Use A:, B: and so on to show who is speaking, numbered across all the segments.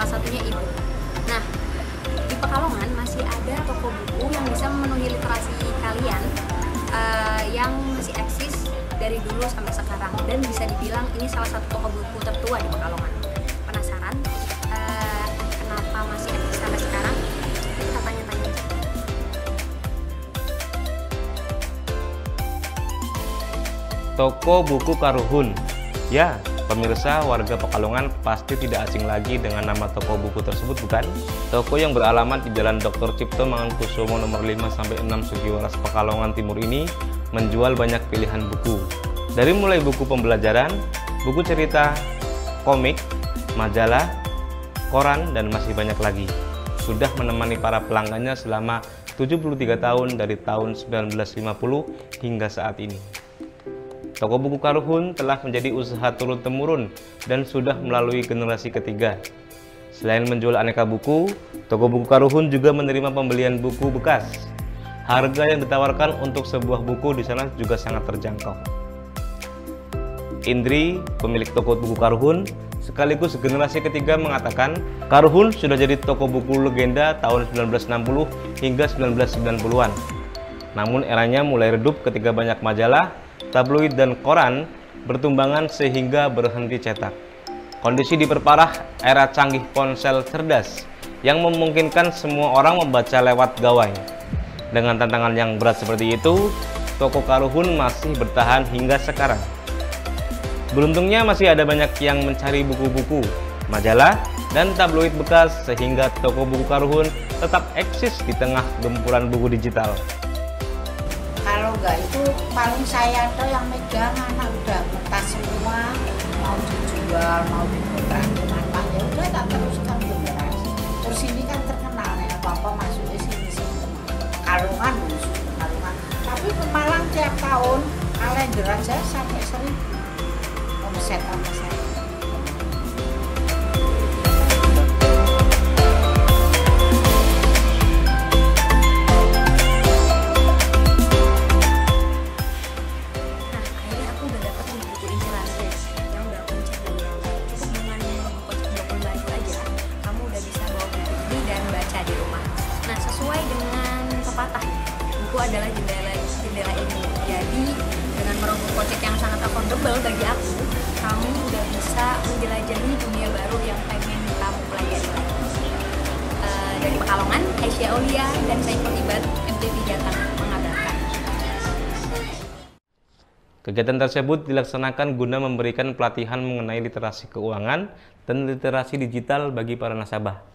A: salah satunya e-book. Nah, di Pekalongan masih ada toko buku yang bisa memenuhi literasi kalian yang masih eksis dari dulu sampai sekarang, dan bisa dibilang ini salah satu toko buku tertua di Pekalongan. Penasaran kenapa masih eksis sampai sekarang? Kita tanya-tanya.
B: Toko buku Karuhun. Ya, pemirsa warga Pekalongan pasti tidak asing lagi dengan nama toko buku tersebut, bukan? Toko yang beralamat di Jalan Dr. Cipto Mangunkusumo nomor 5-6 Sugiwaras Pekalongan Timur ini menjual banyak pilihan buku. Dari mulai buku pembelajaran, buku cerita, komik, majalah, koran, dan masih banyak lagi. Sudah menemani para pelanggannya selama 73 tahun dari tahun 1950 hingga saat ini. Toko buku Karuhun telah menjadi usaha turun-temurun dan sudah melalui generasi ketiga. Selain menjual aneka buku, toko buku Karuhun juga menerima pembelian buku bekas. Harga yang ditawarkan untuk sebuah buku di sana juga sangat terjangkau. Indri, pemilik toko buku Karuhun, sekaligus generasi ketiga mengatakan, Karuhun sudah jadi toko buku legenda tahun 1960 hingga 1990-an. Namun eranya mulai redup ketika banyak majalah, tabloid dan koran bertumbangan sehingga berhenti cetak. Kondisi diperparah era canggih ponsel cerdas yang memungkinkan semua orang membaca lewat gawai. Dengan tantangan yang berat seperti itu, toko Karuhun masih bertahan hingga sekarang. Beruntungnya masih ada banyak yang mencari buku-buku, majalah, dan tabloid bekas sehingga toko buku Karuhun tetap eksis di tengah gempuran buku digital.
C: Kalau enggak itu paling saya tuh yang megang, anak udah mentas semua, mau dijual, mau dikontrak kemana, ya udah tak teruskan generasi. Terus ini kan terkenal ya, apa-apa masuk di sini-sini. Kalungan, Kalungan. Tapi Pemalang tiap tahun kalender aja sampai 1.000 omset sama saya.
A: Buku adalah jendela ilmu. Jadi dengan merogoh kocek yang sangat affordable bagi aku, kamu udah bisa menjelajahi dunia baru yang pengen kamu pelajari lagi. Dari Pekalongan, Aisyah Aulia dan Saiful Ibad, MTV Jateng mengabarkan.
B: Kegiatan tersebut dilaksanakan guna memberikan pelatihan mengenai literasi keuangan dan literasi digital bagi para nasabah.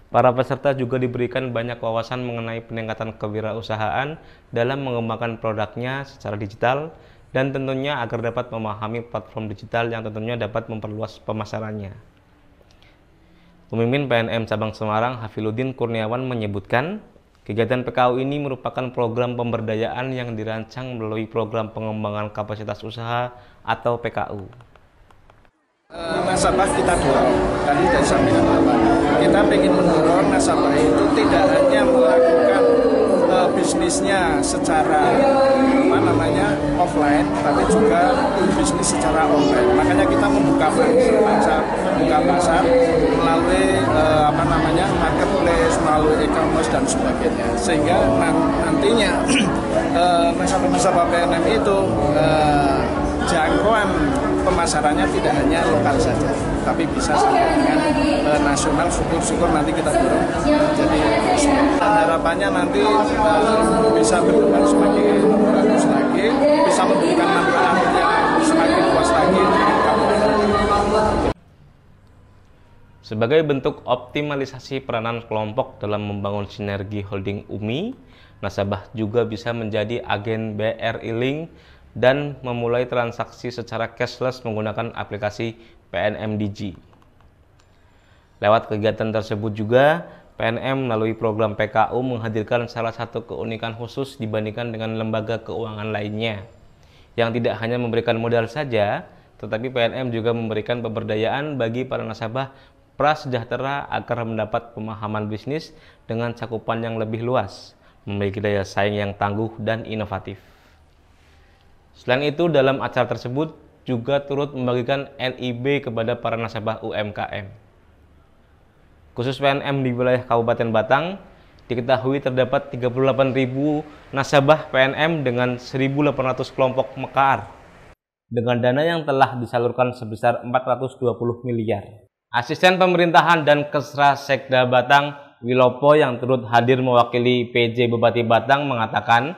B: Para peserta juga diberikan banyak wawasan mengenai peningkatan kewirausahaan dalam mengembangkan produknya secara digital dan tentunya agar dapat memahami platform digital yang tentunya dapat memperluas pemasarannya. Pemimpin PNM Cabang Semarang Hafiluddin Kurniawan menyebutkan, kegiatan PKU ini merupakan program pemberdayaan yang dirancang melalui program pengembangan kapasitas usaha atau PKU.
D: Nasabah kita dorong, tadi sudah disampaikan Bapak. Kita ingin mendorong nasabah itu tidak hanya melakukan bisnisnya secara offline, tapi juga bisnis secara online. Makanya kita membuka pasar melalui marketplace, melalui e-commerce dan sebagainya. Sehingga nantinya nasabah-nasabah PNM itu jangkauan pemasarannya tidak hanya lokal saja, tapi bisa sampai dengan nasional. Syukur-syukur nanti kita dorong jadi dan harapannya nanti bisa berkembang semakin bagus lagi, bisa memberikan manfaat yang semakin luas lagi.
B: Sebagai bentuk optimalisasi peranan kelompok dalam membangun sinergi holding UMI, nasabah juga bisa menjadi agen BRI Link dan memulai transaksi secara cashless menggunakan aplikasi PNM Digi. Lewat kegiatan tersebut juga, PNM melalui program PKU menghadirkan salah satu keunikan khusus dibandingkan dengan lembaga keuangan lainnya, yang tidak hanya memberikan modal saja, tetapi PNM juga memberikan pemberdayaan bagi para nasabah prasejahtera agar mendapat pemahaman bisnis dengan cakupan yang lebih luas, memiliki daya saing yang tangguh dan inovatif. Selain itu, dalam acara tersebut juga turut membagikan NIB kepada para nasabah UMKM. Khusus PNM di wilayah Kabupaten Batang, diketahui terdapat 38.000 nasabah PNM dengan 1.800 kelompok mekar dengan dana yang telah disalurkan sebesar 420 miliar. Asisten Pemerintahan dan Kesra Sekda Batang, Wilopo, yang turut hadir mewakili PJ Bupati Batang, mengatakan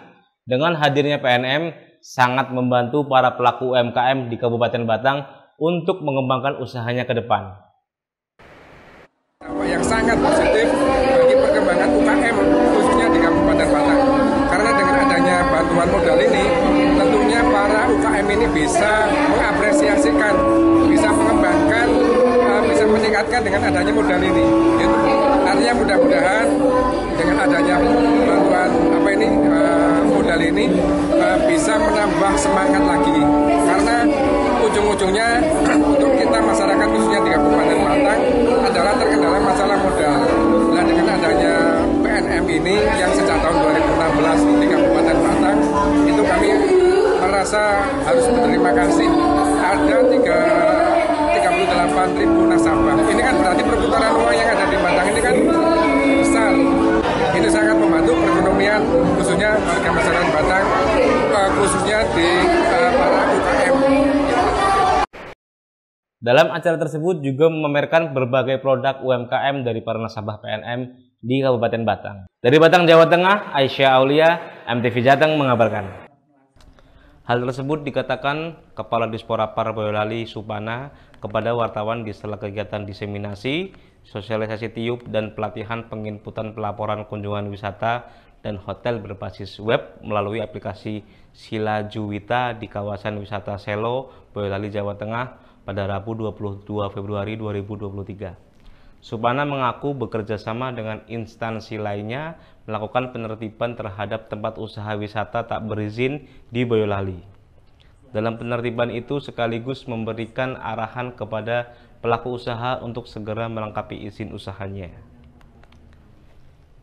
B: dengan hadirnya PNM sangat membantu para pelaku UMKM di Kabupaten Batang untuk mengembangkan usahanya ke depan.
E: Yang sangat positif bagi perkembangan UKM khususnya di Kabupaten Batang. Karena dengan adanya bantuan modal ini, tentunya para UKM ini bisa mengapresiasikan, bisa mengembangkan, bisa meningkatkan dengan adanya modal ini. Artinya mudah-mudahan dengan adanya bantuan modal ini bisa menambah semangat lagi. Karena ujung-ujungnya untuk kita masyarakat khususnya di Kabupaten Batang adalah terkendala masalah modal. Nah, dengan adanya PNM ini yang sejak tahun 2016 di Kabupaten Batang, itu kami merasa harus berterima kasih. Ada 38.000 nasabah. Ini kan berarti perputaran uang yang ada di Batang ini kan besar. Ini sangat membantu perekonomian khususnya warga masyarakat Batang, khususnya di para UKM.
B: Dalam acara tersebut juga memamerkan berbagai produk UMKM dari para nasabah PNM di Kabupaten Batang. Dari Batang, Jawa Tengah, Aisyah Aulia, MTV Jateng mengabarkan. Hal tersebut dikatakan Kepala Disporapar Boyolali Supana kepada wartawan di sela kegiatan diseminasi, sosialisasi tiup, dan pelatihan penginputan pelaporan kunjungan wisata dan hotel berbasis web melalui aplikasi Sila Juwita di kawasan wisata Selo, Boyolali, Jawa Tengah pada Rabu 22 Februari 2023. Supana mengaku bekerja sama dengan instansi lainnya melakukan penertiban terhadap tempat usaha wisata tak berizin di Boyolali. Dalam penertiban itu sekaligus memberikan arahan kepada pelaku usaha untuk segera melengkapi izin usahanya.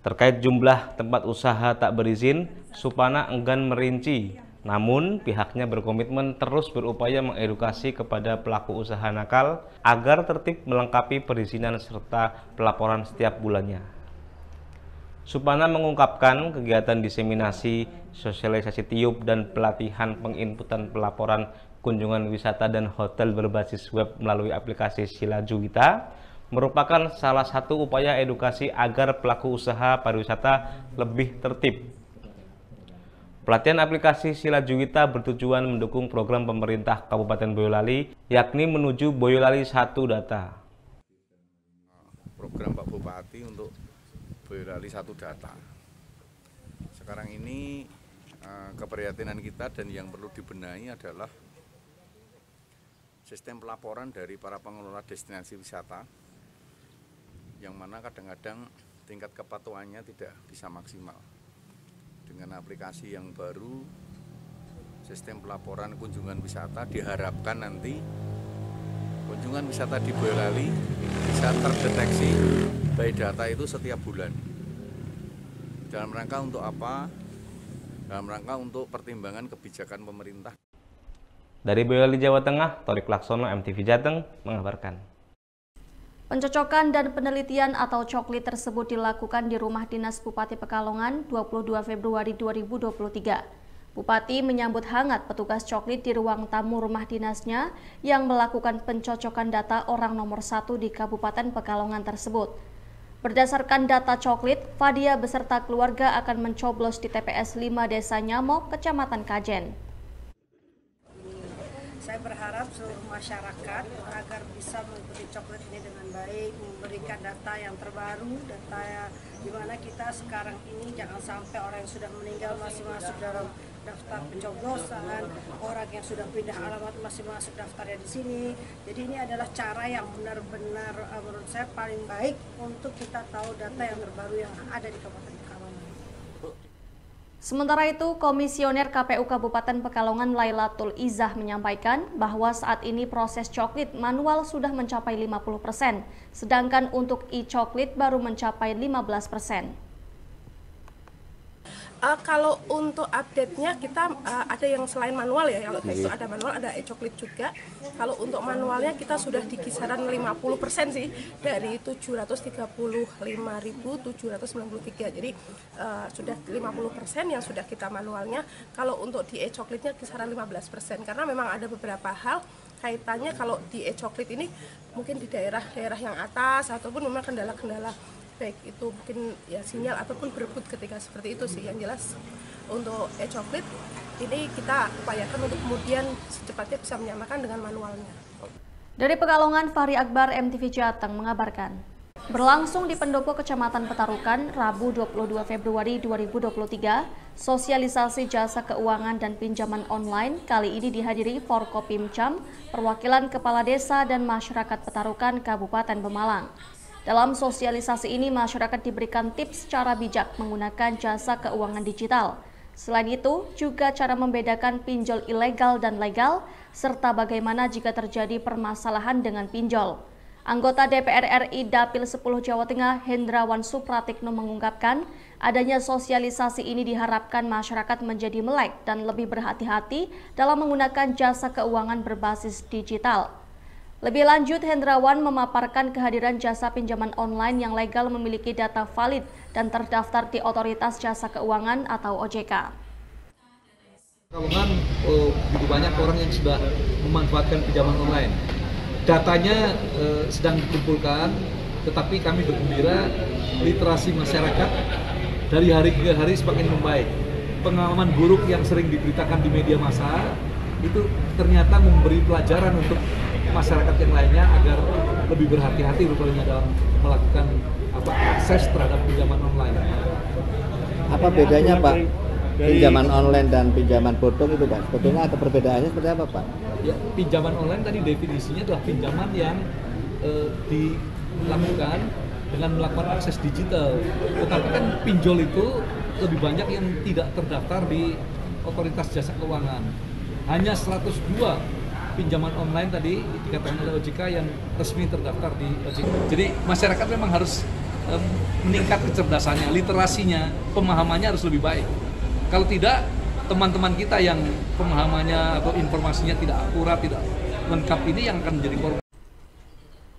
B: Terkait jumlah tempat usaha tak berizin, Supana enggan merinci. Namun, pihaknya berkomitmen terus berupaya mengedukasi kepada pelaku usaha nakal agar tertib melengkapi perizinan serta pelaporan setiap bulannya. Supana mengungkapkan kegiatan diseminasi, sosialisasi tiup, dan pelatihan penginputan pelaporan kunjungan wisata dan hotel berbasis web melalui aplikasi Sila Juwita merupakan salah satu upaya edukasi agar pelaku usaha pariwisata lebih tertib. Pelatihan aplikasi Sila Juwita bertujuan mendukung program pemerintah Kabupaten Boyolali, yakni menuju Boyolali 1 Data.
F: Program Pak Bupati untuk Boyolali 1 Data. Sekarang ini keprihatinan kita dan yang perlu dibenahi adalah sistem pelaporan dari para pengelola destinasi wisata, yang mana kadang-kadang tingkat kepatuhannya tidak bisa maksimal. Dengan aplikasi yang baru, sistem pelaporan kunjungan wisata, diharapkan nanti kunjungan wisata di Boyolali bisa terdeteksi by data itu setiap bulan. Dalam rangka untuk apa? Dalam rangka untuk pertimbangan kebijakan pemerintah.
B: Dari Boyolali, Jawa Tengah, Torik Laksono, MTV Jateng mengabarkan.
A: Pencocokan dan penelitian atau coklit tersebut dilakukan di Rumah Dinas Bupati Pekalongan 22 Februari 2023. Bupati menyambut hangat petugas coklit di ruang tamu rumah dinasnya yang melakukan pencocokan data orang nomor 1 di Kabupaten Pekalongan tersebut. Berdasarkan data coklit, Fadia beserta keluarga akan mencoblos di TPS 5 Desa Nyamok, Kecamatan Kajen.
G: Saya berharap seluruh masyarakat agar bisa mengikuti coklit ini dengan baik, memberikan data yang terbaru, data di mana kita sekarang ini jangan sampai orang yang sudah meninggal masih masuk dalam daftar pencoblosan, orang yang sudah pindah alamat masih masuk daftarnya di sini. Jadi ini adalah cara yang benar-benar menurut saya paling baik untuk kita tahu data yang terbaru yang ada di Kabupaten Pekalongan.
A: Sementara itu, Komisioner KPU Kabupaten Pekalongan Lailatul Izzah menyampaikan bahwa saat ini proses coklit manual sudah mencapai 50%, sedangkan untuk e-coklit baru mencapai 15%.
H: Kalau untuk update-nya kita ada yang selain manual ya, kalau itu ada manual, ada e-coklit juga. Kalau untuk manualnya kita sudah di kisaran 50% sih dari 735.793. Jadi sudah 50% yang sudah kita manualnya. Kalau untuk di e-coklitnya kisaran 15%, karena memang ada beberapa hal kaitannya kalau di e-coklit ini mungkin di daerah-daerah yang atas ataupun memang kendala-kendala baik itu mungkin ya sinyal ataupun berebut ketika seperti itu sih. Yang jelas untuk e-coklit ini kita upayakan untuk kemudian secepatnya bisa menyamakan dengan manualnya.
I: Dari Pekalongan, Fahri Akbar, MTV Jateng mengabarkan. Berlangsung di Pendopo Kecamatan Petarukan, Rabu 22 Februari 2023, sosialisasi jasa keuangan dan pinjaman online kali ini dihadiri Forkopimcam, perwakilan Kepala Desa dan Masyarakat Petarukan Kabupaten Pemalang. Dalam sosialisasi ini, masyarakat diberikan tips cara bijak menggunakan jasa keuangan digital. Selain itu, juga cara membedakan pinjol ilegal dan legal, serta bagaimana jika terjadi permasalahan dengan pinjol. Anggota DPR RI Dapil 10 Jawa Tengah, Hendrawan Supratikno mengungkapkan, adanya sosialisasi ini diharapkan masyarakat menjadi melek dan lebih berhati-hati dalam menggunakan jasa keuangan berbasis digital. Lebih lanjut, Hendrawan memaparkan kehadiran jasa pinjaman online yang legal memiliki data valid dan terdaftar di Otoritas Jasa Keuangan atau OJK.
J: Pekalongan begitu banyak orang yang sudah memanfaatkan pinjaman online. Datanya sedang dikumpulkan, tetapi kami bergembira literasi masyarakat dari hari ke hari semakin membaik. Pengalaman buruk yang sering diberitakan di media massa itu ternyata memberi pelajaran untuk masyarakat yang lainnya agar lebih berhati-hati rupanya dalam melakukan akses terhadap pinjaman online.
K: Apa bedanya Pak pinjaman online dan pinjaman bodong itu Pak? Sebetulnya ada perbedaannya seperti apa Pak?
J: Ya, pinjaman online tadi definisinya adalah pinjaman yang dilakukan dengan melakukan akses digital. Tetapi kan pinjol itu lebih banyak yang tidak terdaftar di Otoritas Jasa Keuangan. Hanya 102 pinjaman online tadi dikatakan oleh OJK yang resmi terdaftar di OJK. Jadi masyarakat memang harus meningkat kecerdasannya, literasinya, pemahamannya harus lebih baik. Kalau tidak, teman-teman kita yang pemahamannya atau informasinya tidak akurat, tidak lengkap ini yang akan menjadi korban.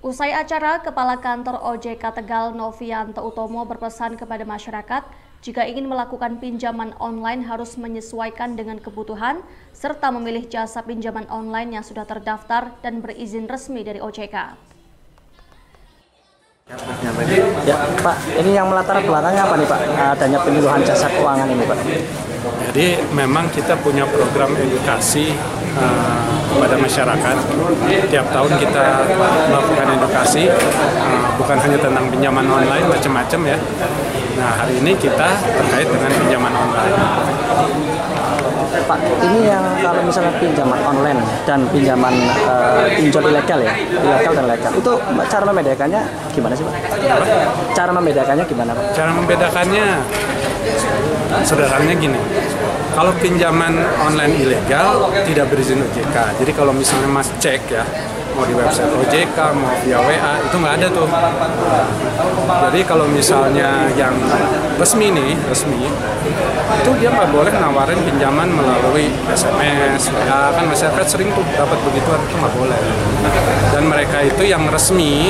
I: Usai acara, Kepala Kantor OJK Tegal Novianto Utomo berpesan kepada masyarakat jika ingin melakukan pinjaman online harus menyesuaikan dengan kebutuhan serta memilih jasa pinjaman online yang sudah terdaftar dan berizin resmi dari OJK.
L: Ya, Pak, ini yang melatar belakangnya apa nih Pak? Adanya penyuluhan jasa keuangan ini Pak.
M: Jadi memang kita punya program edukasi kepada masyarakat. Tiap tahun kita melakukan edukasi, bukan hanya tentang pinjaman online, macam-macam ya. Nah, hari ini kita terkait dengan pinjaman online.
L: Pak, ini yang kalau misalnya pinjaman online dan pinjaman pinjol ilegal ya, ilegal dan legal, itu cara membedakannya gimana sih Pak? Cara membedakannya gimana Pak?
M: Cara membedakannya sederhananya gini, kalau pinjaman online ilegal tidak berizin OJK, jadi kalau misalnya Mas cek ya, mau di website OJK, mau via WA, itu nggak ada tuh. Jadi kalau misalnya yang resmi itu dia nggak boleh nawarin pinjaman melalui SMS, WA, kan masyarakat sering tuh dapat begituan, itu nggak boleh. Dan mereka itu yang resmi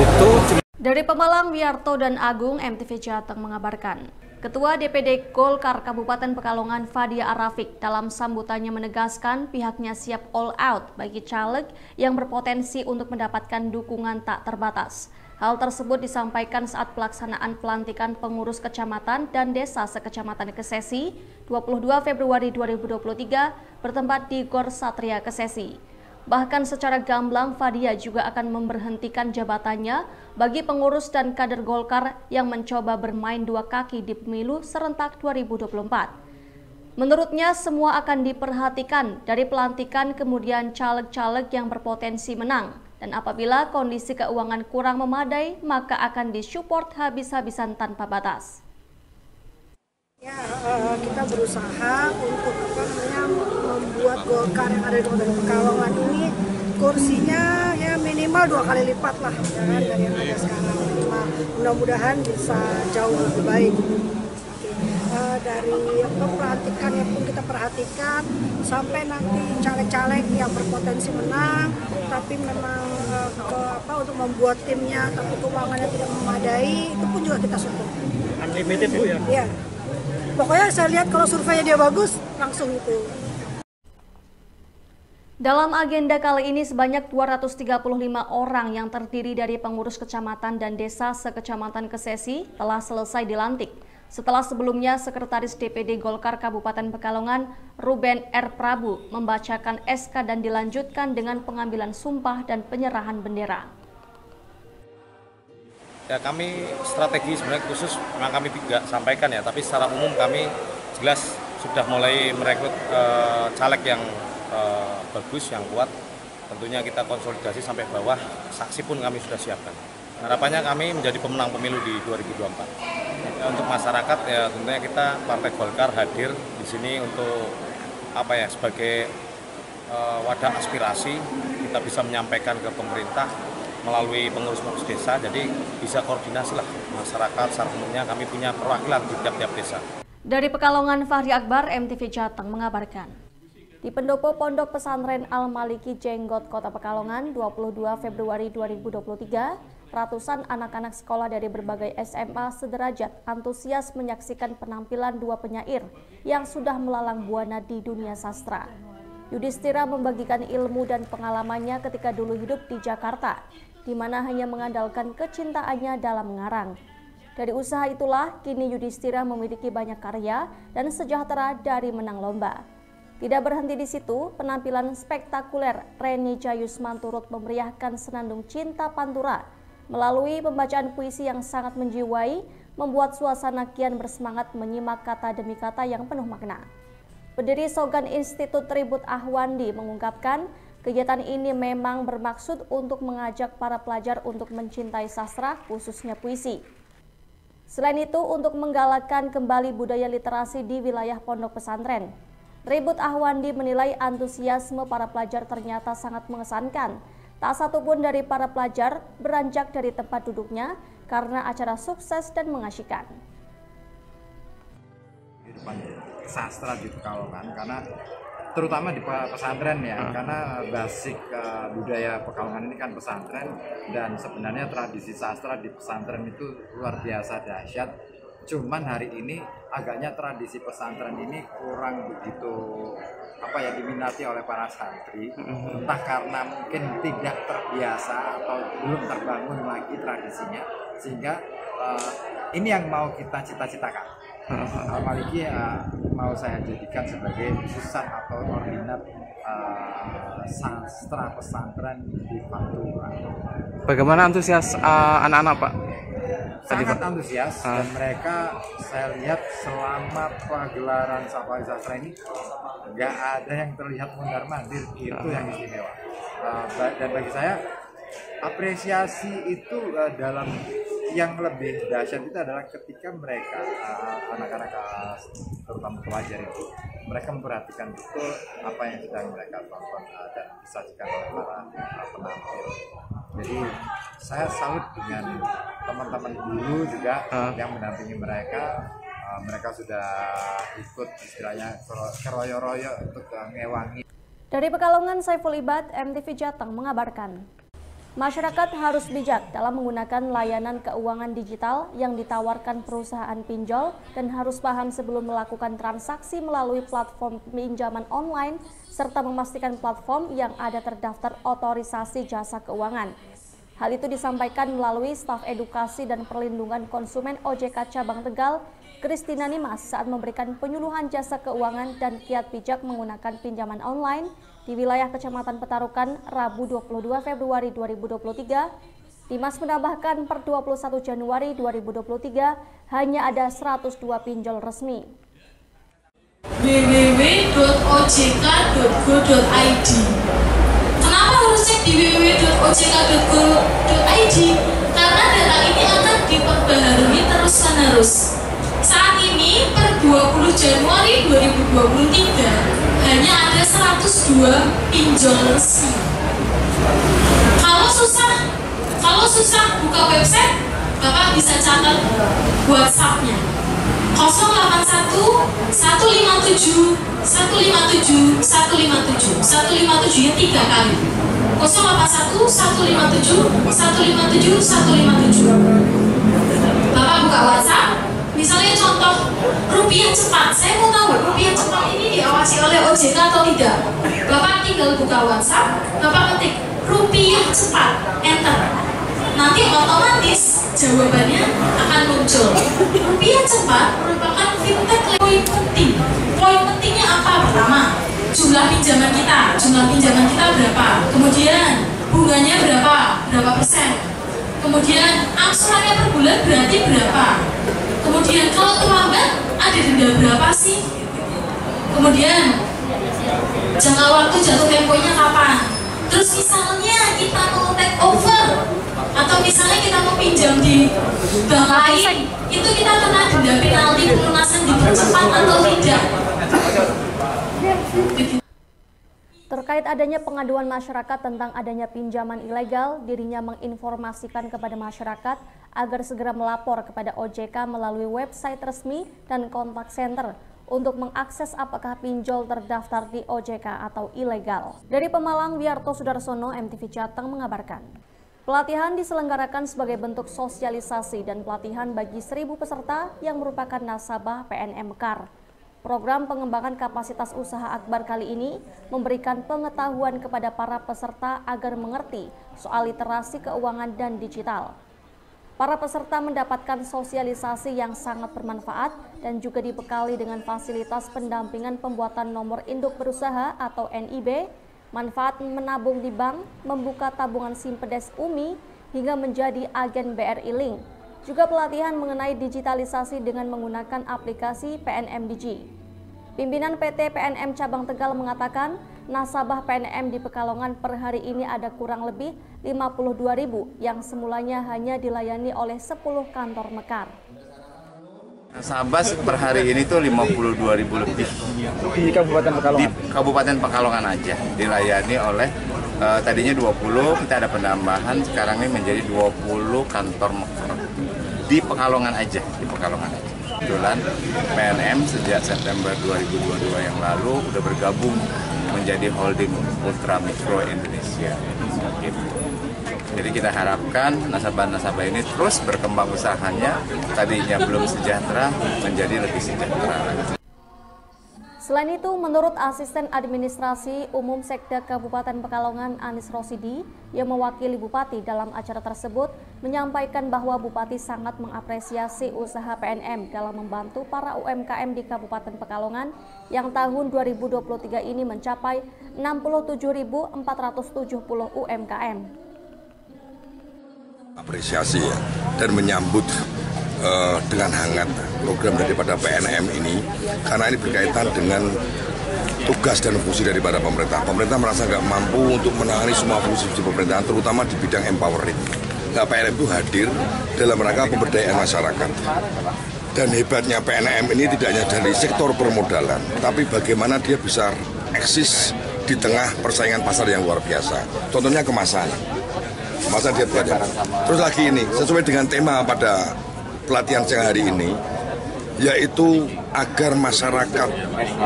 M: itu.
I: Dari Pemalang, Wiarto dan Agung, MTV Jateng mengabarkan. Ketua DPD Golkar Kabupaten Pekalongan Fadia Arafik dalam sambutannya menegaskan pihaknya siap all out bagi caleg yang berpotensi untuk mendapatkan dukungan tak terbatas. Hal tersebut disampaikan saat pelaksanaan pelantikan pengurus kecamatan dan desa sekecamatan Kesesi 22 Februari 2023 bertempat di Gor Satria Kesesi. Bahkan secara gamblang, Fadia juga akan memberhentikan jabatannya bagi pengurus dan kader Golkar yang mencoba bermain dua kaki di pemilu serentak 2024. Menurutnya, semua akan diperhatikan dari pelantikan kemudian caleg-caleg yang berpotensi menang. Dan apabila kondisi keuangan kurang memadai, maka akan disupport habis-habisan tanpa batas.
G: Ya, kita berusaha untuk membuat Golkar yang ada di Kabupaten Pekalongan ini kursinya ya minimal 2 kali lipat lah ya kan, dari yang ada sekarang. Mudah-mudahan bisa jauh lebih baik. dari pelantikannya pun kita perhatikan, sampai nanti caleg-caleg yang berpotensi menang, tapi memang untuk membuat timnya tapi keuangannya tidak memadai, itu pun juga kita support.
N: Unlimited Bu ya?
G: Iya. Pokoknya saya lihat kalau surveinya dia bagus, langsung itu.
I: Dalam agenda kali ini sebanyak 235 orang yang terdiri dari pengurus kecamatan dan desa sekecamatan Kesesi telah selesai dilantik. Setelah sebelumnya Sekretaris DPD Golkar Kabupaten Pekalongan Ruben R. Prabu membacakan SK dan dilanjutkan dengan pengambilan sumpah dan penyerahan bendera.
B: Ya, kami strategi sebenarnya khusus memang kami tidak sampaikan ya, tapi secara umum kami jelas sudah mulai merekrut caleg yang bagus, yang kuat. Tentunya kita konsolidasi sampai bawah, saksi pun kami sudah siapkan. Harapannya kami menjadi pemenang pemilu di 2024. Ya, untuk masyarakat ya tentunya kita Partai Golkar hadir di sini untuk sebagai wadah aspirasi, kita bisa menyampaikan ke pemerintah melalui pengurus-pengurus desa, jadi bisa koordinasi lah masyarakat secara umumnya, kami punya perwakilan di tiap-tiap desa.
I: Dari Pekalongan, Fahri Akbar, MTV Jateng mengabarkan. Di pendopo Pondok Pesantren Al-Maliki Jenggot, Kota Pekalongan, 22 Februari 2023, ratusan anak-anak sekolah dari berbagai SMA sederajat antusias menyaksikan penampilan dua penyair yang sudah melalang buana di dunia sastra. Yudhistira membagikan ilmu dan pengalamannya ketika dulu hidup di Jakarta, di mana hanya mengandalkan kecintaannya dalam mengarang. Dari usaha itulah, kini Yudhistira memiliki banyak karya dan sejahtera dari menang lomba. Tidak berhenti di situ, penampilan spektakuler Reni Jayusman turut memeriahkan Senandung Cinta Pantura melalui pembacaan puisi yang sangat menjiwai, membuat suasana kian bersemangat menyimak kata demi kata yang penuh makna. Pendiri Sogan Institut Tribut Ahwandi mengungkapkan, kegiatan ini memang bermaksud untuk mengajak para pelajar untuk mencintai sastra, khususnya puisi. Selain itu, untuk menggalakkan kembali budaya literasi di wilayah pondok pesantren. Tribut Ahwandi menilai antusiasme para pelajar ternyata sangat mengesankan. Tak satupun dari para pelajar beranjak dari tempat duduknya karena acara sukses dan mengasyikkan.
O: Sastra di Pekalongan, karena terutama di pesantren ya, karena basic budaya Pekalongan ini kan pesantren, dan sebenarnya tradisi sastra di pesantren itu luar biasa dahsyat. Cuman hari ini agaknya tradisi pesantren ini kurang begitu diminati oleh para santri, entah karena mungkin tidak terbiasa atau belum terbangun lagi tradisinya, sehingga ini yang mau kita cita-citakan. Al-Maliki mau saya jadikan sebagai pusat atau koordinat sastra pesantren di Pantura.
P: Bagaimana antusias anak-anak Pak?
O: Sangat antusias, dan mereka saya lihat selama pagelaran Safari Sastra ini nggak ada yang terlihat mondar-mandir, itu yang istimewa. Dan bagi saya apresiasi itu dalam yang lebih dahsyat itu adalah ketika mereka anak-anak terutama pelajar itu mereka memperhatikan betul apa yang sedang mereka tonton dan disajikan oleh para penampil. Jadi saya salut dengan teman-teman guru juga yang mendampingi mereka. Mereka sudah ikut istilahnya keroyo-royo untuk ngewangi.
I: Dari Pekalongan, Saiful Ibad, MTV Jateng mengabarkan. Masyarakat harus bijak dalam menggunakan layanan keuangan digital yang ditawarkan perusahaan pinjol dan harus paham sebelum melakukan transaksi melalui platform pinjaman online serta memastikan platform yang ada terdaftar otorisasi jasa keuangan. Hal itu disampaikan melalui staf edukasi dan perlindungan konsumen OJK Cabang Tegal, Kristina Nimas, saat memberikan penyuluhan jasa keuangan dan kiat bijak menggunakan pinjaman online di wilayah Kecamatan Petarukan, Rabu 22 Februari 2023. Dimas menambahkan per 21 Januari 2023 hanya ada 102 pinjol resmi.
Q: www.ojk.go.id. Kenapa harus cek di www.ojk.go.id? Karena data ini akan diperbaharui terus-menerus. Saat ini per 20 Januari 2023 hanya ada 102 pinjol resmi. Kalau susah buka website, Bapak bisa catat WhatsApp-nya 081 157 157 157 157 ya 3 kali. 081 157 157 157. Bapak buka WhatsApp, misalnya contoh rupiah cepat. Saya mau tahu rupiah cepat ini diawasi oleh OJK atau tidak. Bapak tinggal buka WhatsApp, Bapak ketik rupiah cepat, enter. Nanti otomatis jawabannya akan muncul. Rupiah cepat merupakan fintech. Poin pentingnya apa? Pertama, jumlah pinjaman kita berapa? Kemudian bunganya berapa persen? Kemudian angsurannya per bulan berarti berapa? Kemudian kalau terlambat ada denda berapa sih? Kemudian jangka waktu jatuh temponya kapan? Terus misalnya kita mau take over atau misalnya kita mau pinjam di bank lain, itu kita kena denda penalti pelunasan dipercepat atau tidak?
I: Terkait adanya pengaduan masyarakat tentang adanya pinjaman ilegal, dirinya menginformasikan kepada masyarakat agar segera melapor kepada OJK melalui website resmi dan kontak center untuk mengakses apakah pinjol terdaftar di OJK atau ilegal. Dari Pemalang, Wiarto Sudarsono, MTV Jateng mengabarkan. Pelatihan diselenggarakan sebagai bentuk sosialisasi dan pelatihan bagi 1.000 peserta yang merupakan nasabah PNM Mekar. Program pengembangan kapasitas usaha Akbar kali ini memberikan pengetahuan kepada para peserta agar mengerti soal literasi keuangan dan digital. Para peserta mendapatkan sosialisasi yang sangat bermanfaat dan juga dibekali dengan fasilitas pendampingan pembuatan nomor induk berusaha atau NIB, manfaat menabung di bank, membuka tabungan Simpedes Umi, hingga menjadi agen BRI Link. Juga pelatihan mengenai digitalisasi dengan menggunakan aplikasi PNM Digi. Pimpinan PT PNM Cabang Tegal mengatakan, nasabah PNM di Pekalongan per hari ini ada kurang lebih 52.000 yang semulanya hanya dilayani oleh 10 kantor Mekar.
N: Nasabah per hari ini tuh 52.000 lebih di Kabupaten Pekalongan. Di Kabupaten Pekalongan aja dilayani oleh tadinya 20, kita ada penambahan sekarang ini menjadi 20 kantor Mekar di Pekalongan aja, Kebetulan PNM sejak September 2022 yang lalu udah bergabung menjadi holding Ultra Mikro Indonesia. Gitu. Jadi kita harapkan nasabah-nasabah ini terus berkembang usahanya, tadinya belum sejahtera menjadi lebih sejahtera.
I: Selain itu, menurut Asisten Administrasi Umum Sekda Kabupaten Pekalongan Anis Rosidi yang mewakili Bupati dalam acara tersebut, menyampaikan bahwa Bupati sangat mengapresiasi usaha PNM dalam membantu para UMKM di Kabupaten Pekalongan yang tahun 2023 ini mencapai 67.470 UMKM.
R: Apresiasi ya, dan menyambut dengan hangat program daripada PNM ini, karena ini berkaitan dengan tugas dan fungsi daripada pemerintah. Pemerintah merasa nggak mampu untuk menangani semua fungsi pemerintahan, terutama di bidang empowering. Nah, PNM itu hadir dalam rangka pemberdayaan masyarakat. Dan hebatnya PNM ini tidak hanya dari sektor permodalan, tapi bagaimana dia bisa eksis di tengah persaingan pasar yang luar biasa. Contohnya kemasan. Kemasan dia belajar. Terus lagi ini, sesuai dengan tema pada pelatihan siang hari ini, yaitu agar masyarakat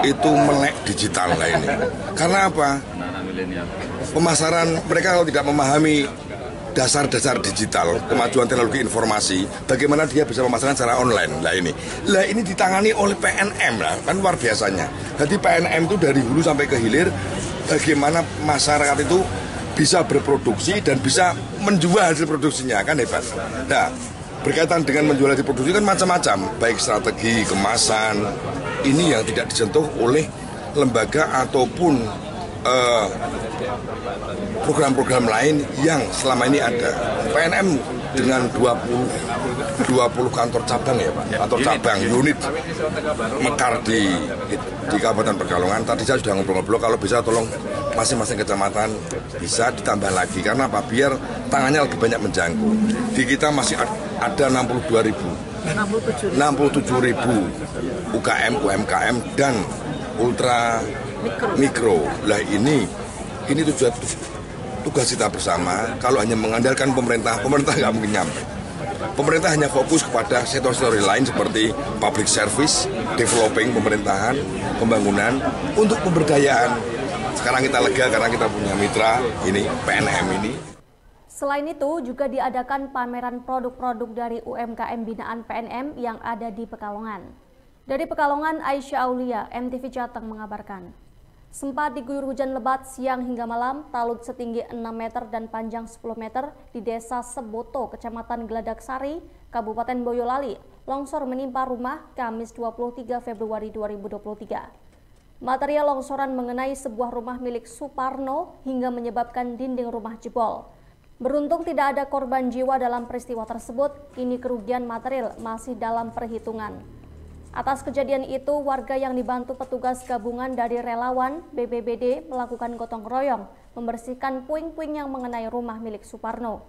R: itu melek digital lah ini. Karena apa? Pemasaran mereka kalau tidak memahami dasar-dasar digital, kemajuan teknologi informasi, bagaimana dia bisa pemasaran secara online lah ini. Lah ini ditangani oleh PNM lah, kan luar biasanya. Jadi PNM itu dari hulu sampai ke hilir, bagaimana masyarakat itu bisa berproduksi dan bisa menjual hasil produksinya, kan hebat. Nah, berkaitan dengan menjual hasil produksi kan macam-macam, baik strategi, kemasan, ini yang tidak disentuh oleh lembaga ataupun program-program lain yang selama ini ada. PNM dengan 20 kantor cabang ya Pak, kantor cabang, unit Mekar di Kabupaten Pekalongan. Tadi saya sudah ngobrol-ngobrol, kalau bisa tolong masing-masing kecamatan bisa ditambah lagi, karena apa? Biar tangannya lebih banyak menjangkau. Di kita masih ada 67.000 UKM, UMKM dan ultra mikro. Lah ini tugas kita bersama. Kalau hanya mengandalkan pemerintah nggak mungkin nyampe. Pemerintah hanya fokus kepada sektor-sektor lain seperti public service, developing pemerintahan, pembangunan, untuk pemberdayaan. Sekarang kita lega karena kita punya mitra ini, PNM ini.
I: Selain itu, juga diadakan pameran produk-produk dari UMKM binaan PNM yang ada di Pekalongan. Dari Pekalongan, Aisyah Aulia, MTV Jateng mengabarkan. Sempat diguyur hujan lebat siang hingga malam, talut setinggi 6 meter dan panjang 10 meter di Desa Seboto, Kecamatan Geladak Sari, Kabupaten Boyolali, longsor menimpa rumah Kamis 23 Februari 2023. Material longsoran mengenai sebuah rumah milik Suparno hingga menyebabkan dinding rumah jebol. Beruntung tidak ada korban jiwa dalam peristiwa tersebut, kini kerugian material masih dalam perhitungan. Atas kejadian itu, warga yang dibantu petugas gabungan dari relawan BPBD melakukan gotong royong membersihkan puing-puing yang mengenai rumah milik Suparno.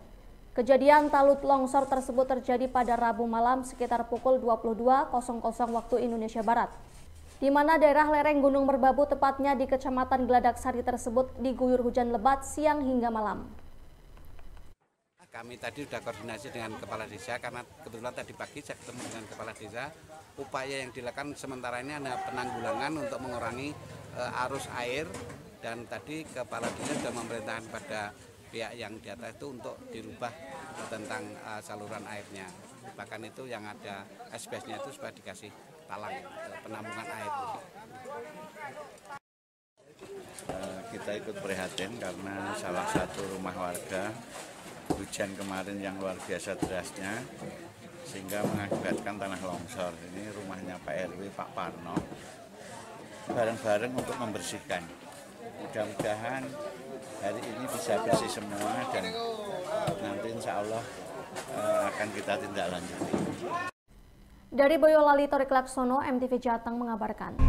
I: Kejadian talut longsor tersebut terjadi pada Rabu malam sekitar pukul 22.00 waktu Indonesia Barat, di mana daerah lereng Gunung Merbabu tepatnya di Kecamatan Geladak Sari tersebut diguyur hujan lebat siang hingga malam.
S: Kami tadi sudah koordinasi dengan Kepala Desa karena kebetulan tadi pagi saya ketemu dengan Kepala Desa. Upaya yang dilakukan sementara ini adalah penanggulangan untuk mengurangi arus air, dan tadi Kepala Desa sudah memerintahkan pada pihak yang di atas itu untuk dirubah tentang saluran airnya. Bahkan itu yang ada SPS-nya itu supaya dikasih talang penampungan air.
T: Kita ikut prihatin karena salah satu rumah warga hujan kemarin yang luar biasa derasnya sehingga mengakibatkan tanah longsor. Ini rumahnya Pak RW, Pak Parno, bareng-bareng untuk membersihkan. Mudah-mudahan hari ini bisa bersih semua dan nanti insya Allah akan kita tindak lanjuti.
I: Dari Boyolali, Torik Laksono, MTV Jateng mengabarkan.